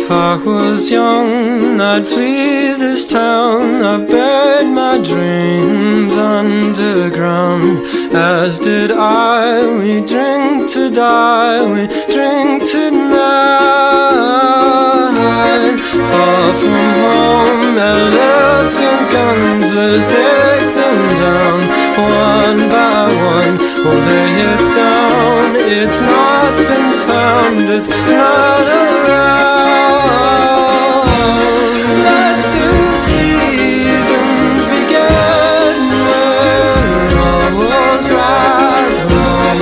If I was young, I'd flee this town. I buried my dreams underground. As did I, we drink to die, we drink tonight. Far from home, elephant guns, let's take them down. One by one, we'll lay it down. It's not been found, it's not around. Let the seasons begin when all was right wrong.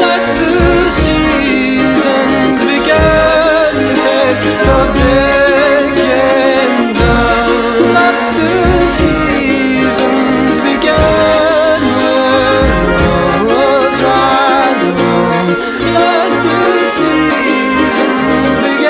Let the seasons begin to take the beginning down. Let the seasons begin when all was right wrong. Let the seasons begin.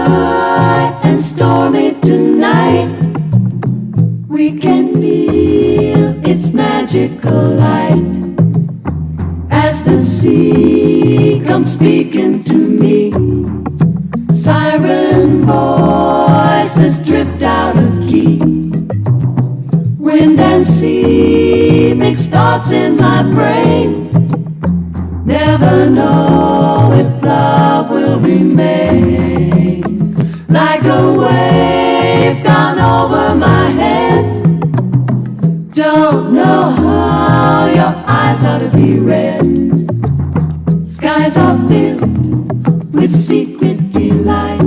high and stormy tonight. We can feel its magical light as the sea comes speaking to me. Siren voices drift out of key. Wind and sea mix thoughts in my brain. Never know if love will remain. Like a wave gone over my head. Don't know how your eyes ought to be red. Skies are filled with secret delight.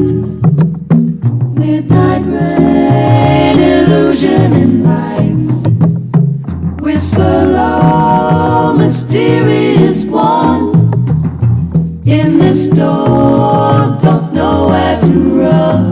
Midnight rain, illusion and lights. Whisper low, mysterious one. In this storm, don't know where to run.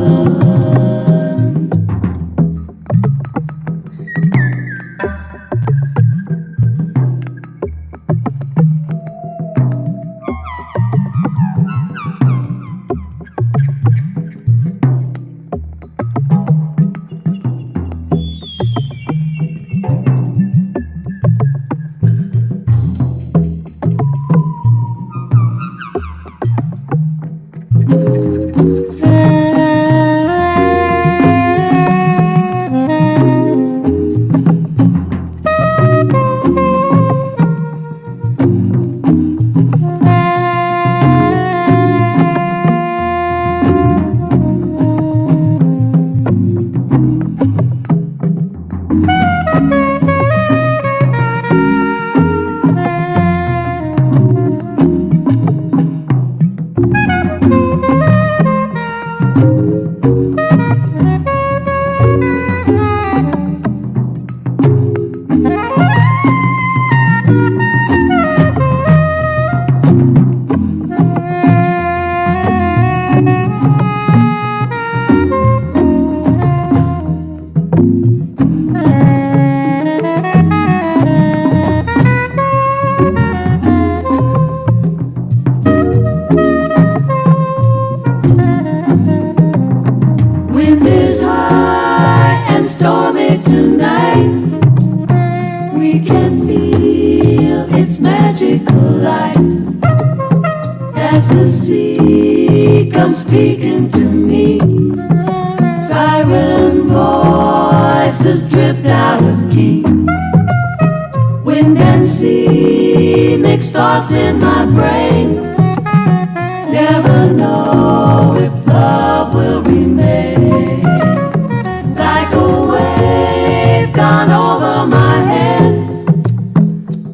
Speaking to me, siren voices drift out of key. Wind and sea mix thoughts in my brain. Never know if love will remain. Like a wave gone over my head.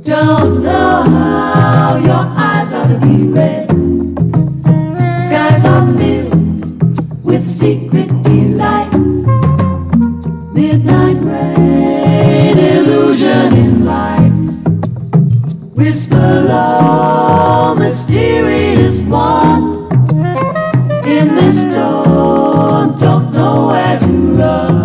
Don't know how your eyes ought to be red. Skies are filled with secret delight. Midnight rain, illusion in lights. Whisper low, mysterious one. In this storm, don't know where to run.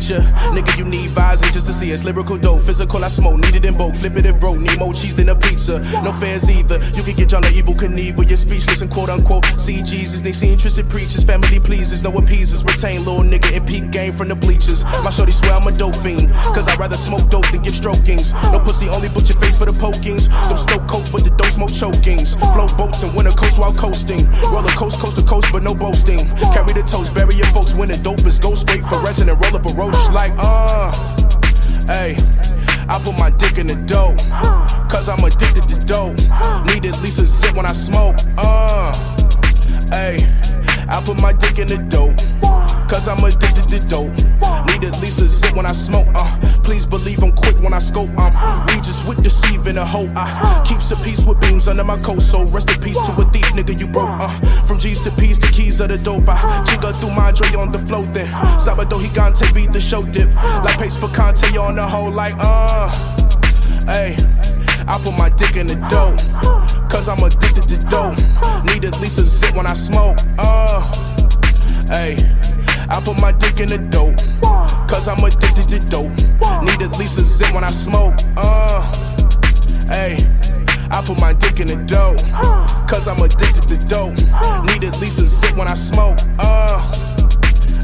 feature. Nigga, you need visor just to see us. Lyrical dope, physical, I smoke, needed in bulk. Flip it and broke, need more cheese than a pizza. No fairs either. You can get John the Evil Knievel. You're speechless and quote unquote see Jesus. They see interested preachers, family pleases, no appeasers. Retain little nigga in peak game from the bleachers. My shorty swear I'm a dope fiend, cause I'd rather smoke dope than give strokings. No pussy, only put your face for the pokings. Don't stoke coke, but the don't smoke chokings. Float boats and winter coast while coasting. Roller coast to coast, but no boasting. Carry the toast, bury your folks when the dope is go straight for resin and roll up a roach like hey, I put my dick in the dope, cause I'm addicted to dope. Need at least a zip when I smoke, hey, I put my dick in the dope, cause I'm addicted to dope. Need at least a zip when I smoke, please believe I'm quick when I scope, we just with deceiving a hoe, keeps a peace with beams under my coat, so rest in peace to a thief, nigga, you broke, from G's to P's to keys of the dope, jigga through my Dre on the float then, Sabado Gigante beat the show dip, like pace for Conte on the whole, like, hey, I put my dick in the dope, cause I'm addicted to dope, need at least a zip when I smoke, hey, I put my dick in the dope, cause I'm addicted to dope, need at least a zip when I smoke, hey, I put my dick in the dope, cause I'm addicted to dope, need at least a zip when I smoke,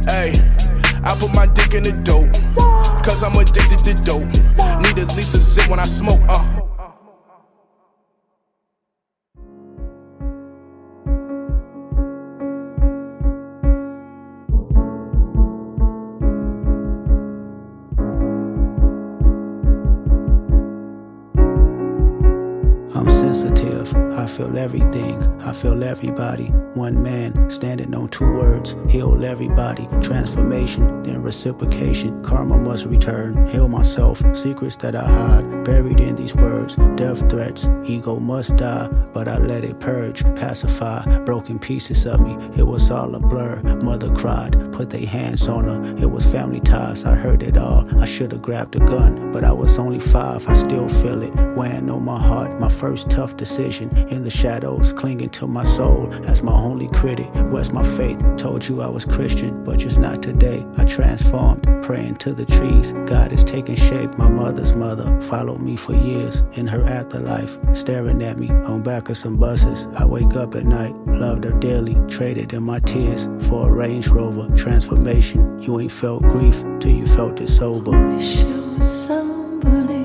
hey, I put my dick in the dope, cause I'm addicted to dope, need at least a zip when I smoke, I'm sensitive, I feel everything, I feel everybody. One man, standing on two words, heal everybody. Transformation, then reciprocation, karma must return. Heal myself, secrets that I hide, buried in these words. Death threats, ego must die, but I let it purge, pacify. Broken pieces of me, it was all a blur. Mother cried, put their hands on her, it was family ties, I heard it all. I should've grabbed a gun, but I was only 5, I still feel it, weighing on my heart. My first tough decision, in the shadows, clinging to my soul as my only critic. Where's my faith? Told you I was Christian, but just not today. I transformed, praying to the trees. God is taking shape. My mother's mother followed me for years in her afterlife, staring at me on back of some buses. I wake up at night, loved her dearly, traded in my tears for a Range Rover. Transformation, you ain't felt grief till you felt it sober. Wish it was somebody,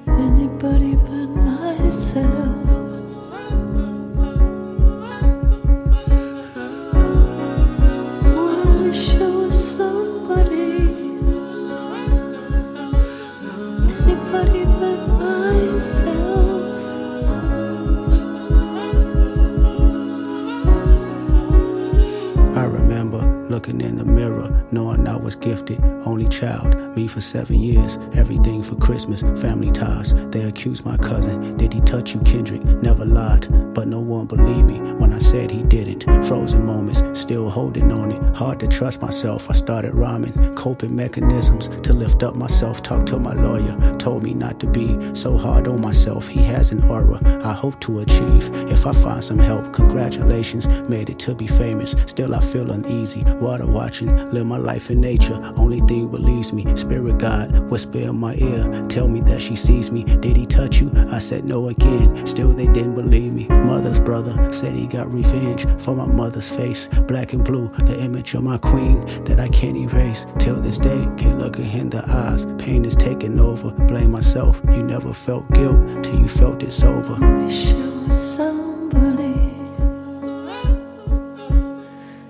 anybody but myself. I wish it was somebody, anybody but myself. I remember looking in the mirror, knowing I was gifted, only child, me for 7 years, everything for Christmas, family ties. They accused my cousin, did he touch you, Kendrick? Never lied, but no one believed me when I said he didn't. Frozen moments, still holding on it, hard to trust myself. I started rhyming, coping mechanisms to lift up myself. Talked to my lawyer, told me not to be so hard on myself. He has an aura I hope to achieve. If I find some help, congratulations, made it to be famous. Still I feel uneasy, water watching, live my life in nature. Only thing relieves me, spirit guide, whisper in my ear, tell me that she sees me. Did he touch you? I said no again, still they didn't believe me. Mother's brother said he got revenge for my mother's face, black and blue, the image of my queen that I can't erase. Till this day, can't look her in the eyes, pain is taking over, blame myself. You never felt guilt till you felt it sober. Wish it was somebody,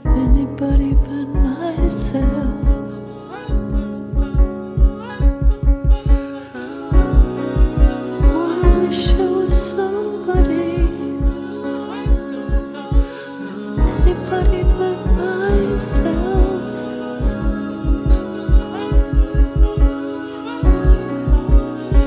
anybody but myself. I wish it was somebody, anybody but myself.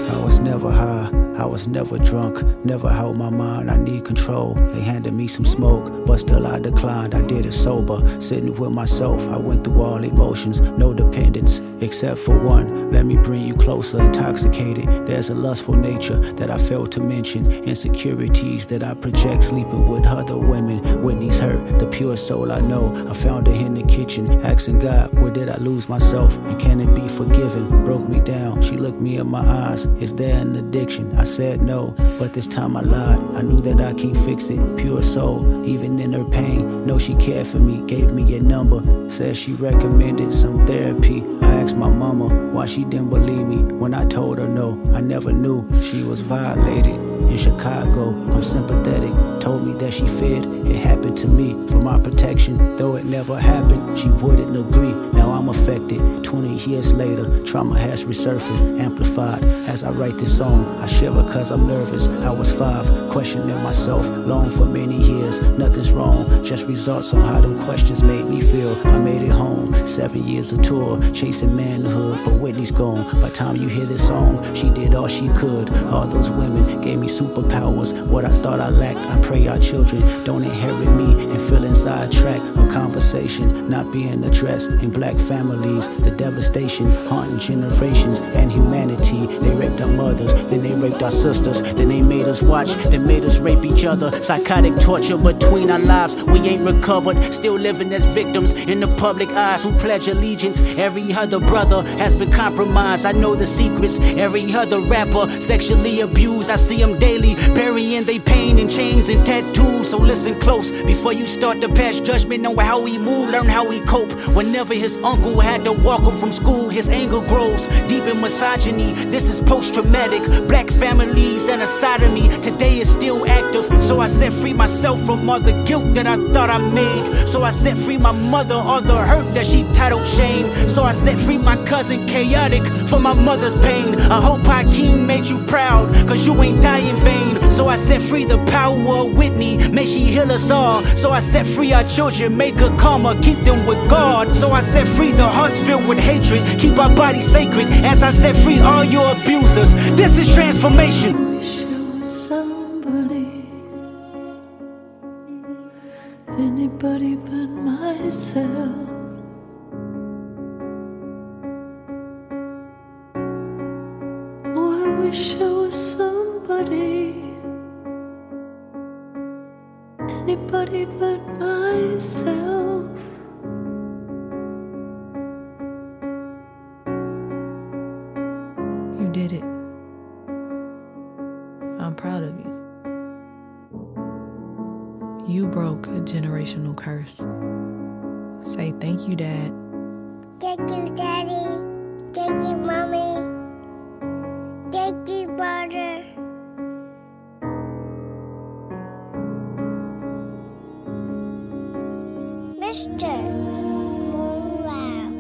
I was never high, I was was never drunk, never held my mind, I need control. They handed me some smoke, but still I declined, I did it sober. Sitting with myself, I went through all emotions, no dependence, except for one. Let me bring you closer, intoxicated. There's a lustful nature that I failed to mention, insecurities that I project, sleeping with other women. Whitney's hurt, the pure soul I know, I found her in the kitchen, asking God, where did I lose myself, and can it be forgiven? Broke me down, she looked me in my eyes, is there an addiction? I said no, but this time I lied, I knew that I can't fix it. Pure soul, even in her pain, know she cared for me, gave me a number, said she recommended some therapy. I asked my mama why she didn't believe me when I told her no. I never knew she was violated in Chicago. I'm sympathetic, told me that she feared it happened to me for my protection. Though it never happened, she wouldn't agree. Now I'm affected. 20 years later, trauma has resurfaced, amplified. As I write this song, I shiver cause I'm nervous. I was 5, questioning myself, long for many years. Nothing's wrong, just results on how them questions made me feel. I made it home, 7 years of tour, chasing manhood, but Whitney's gone. By the time you hear this song, she did all she could. All those women gave me superpowers. What I thought I lacked, I pray our children don't inherit me and feel inside track. A conversation not being addressed in black families. The devastation haunting generations and humanity. They raped our mothers, then they raped our sisters, then they made us watch, then made us rape each other. Psychotic torture between our lives, we ain't recovered. Still living as victims in the public eyes who pledge allegiance. Every other brother has been compromised. I know the secrets. Every other rapper sexually abused. I see them daily, burying they pain in chains and tattoos. So listen close before you start to pass judgment on how he move. Learn how he cope. Whenever his uncle had to walk him from school, his anger grows deep in misogyny. This is post-traumatic. Black families and a side of me today is still active. So I set free myself from all the guilt that I thought I made. So I set free my mother, all the hurt that she titled shame. So I set free my cousin Chaotic for my mother's pain. I hope Hakeem made you proud, cause you ain't die in vain. So I set free the power of Whitney, may she heal us all. So I set free our children, make good karma, keep them with God. So I set free the hearts filled with hatred, keep our bodies sacred. As I set free all your abusers, this is transformation. Wish I was somebody, anybody but myself. Oh, I wish I was somebody, anybody but myself. You did it. I'm proud of you. You broke a generational curse. Say thank you, Dad. Thank you, Daddy. Thank you, Mommy. Thank you, brother. Mr. Morale.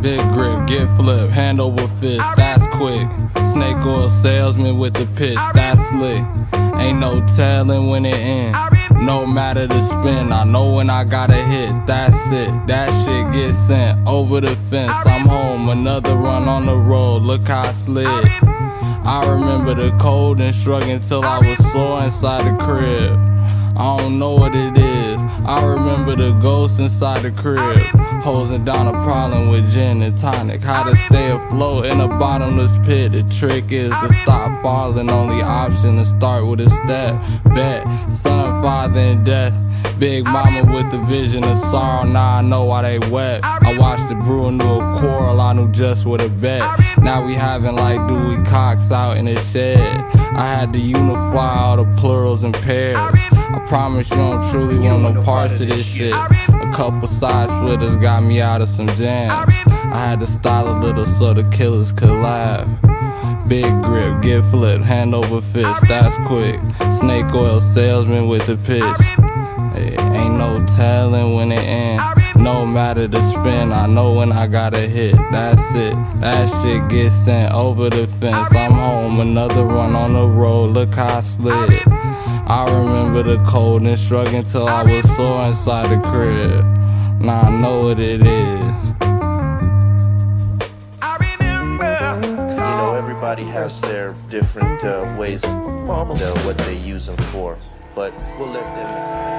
Big grip, get flipped, hand over fist, that's quick. Snake oil salesman with the pitch, that's slick. Ain't no telling when it ends. No matter the spin, I know when I gotta hit, that's it. That shit gets sent over the fence. I'm home, another run on the road, look how I slid. I remember the cold and shrugging till I was sore inside the crib. I don't know what it is. I remember the ghost inside the crib, hosing down a problem with gin and tonic. How to stay afloat in a bottomless pit. The trick is to stop falling. Only option to start with a step. Bet, son, father, and death. Big mama with the vision of sorrow. Now I know why they wept. I watched it brew into a quarrel. I knew just what to bet. Now we having like Dewey Cox out in the shed. I had to unify all the plurals and pairs. I promise you don't truly want no parts of this shit. A couple side splitters got me out of some jams. I had to style a little so the killers could laugh. Big grip, get flipped, hand over fist, that's quick. Snake oil salesman with the pitch. Hey, ain't no telling when it ends. No matter the spin, I know when I gotta hit, that's it. That shit gets sent over the fence. I'm home, another run on the road, look how I slid. I remember the cold and shrugging till I was sore inside the crib. Now I know what it is. everybody has their different ways of what they use them for, but we'll let them explain.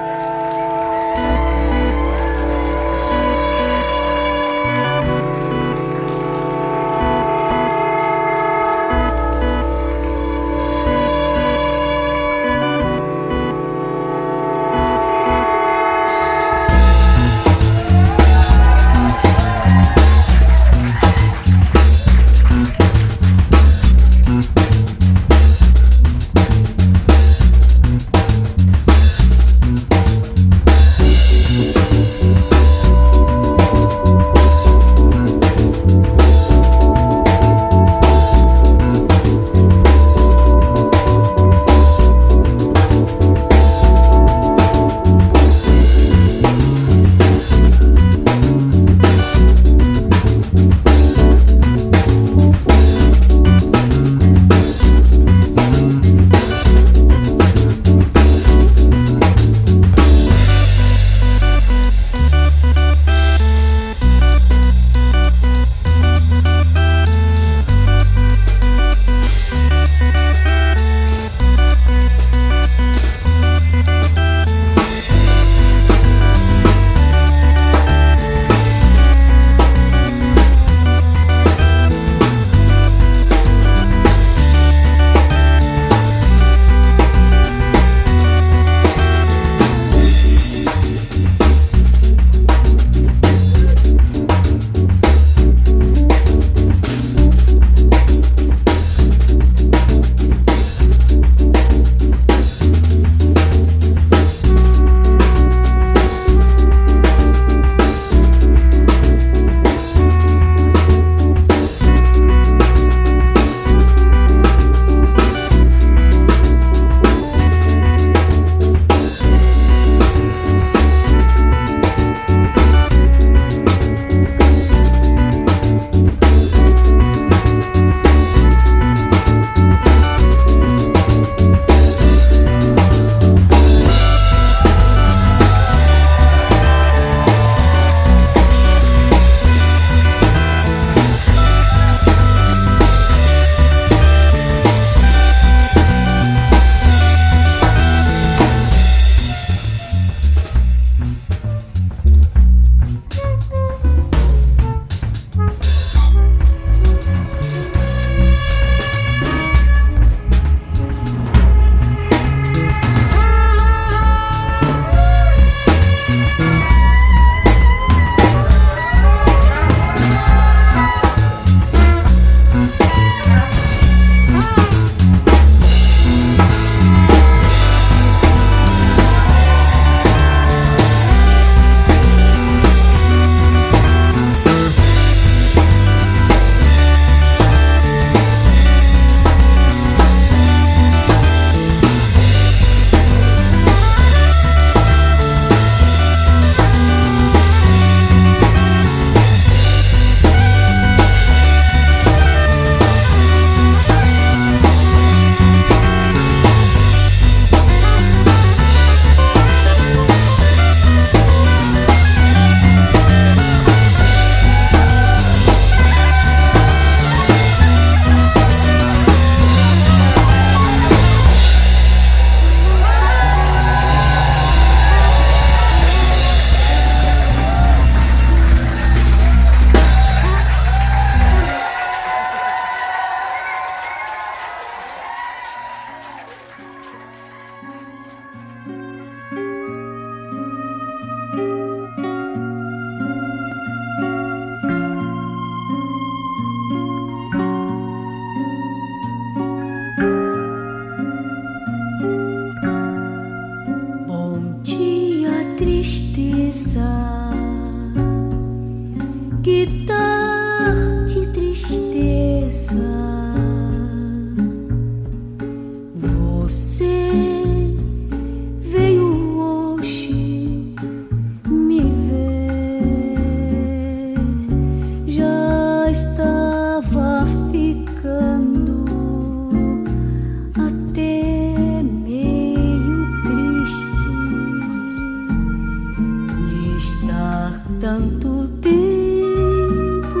tanto tempo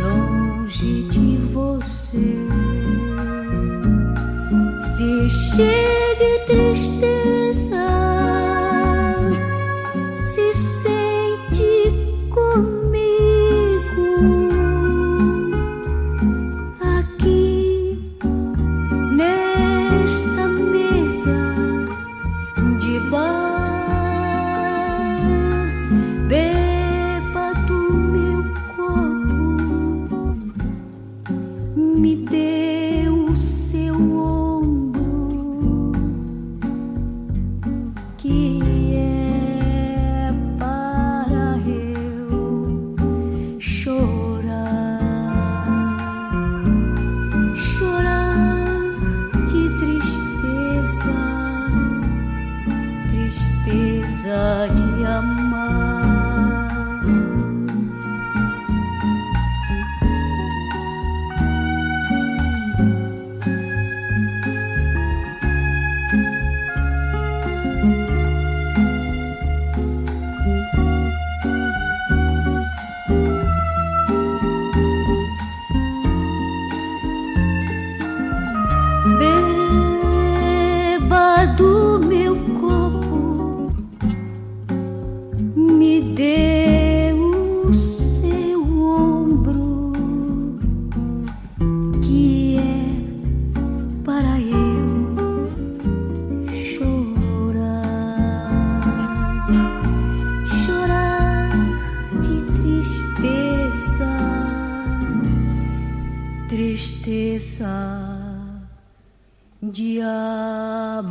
longe tristeza llama.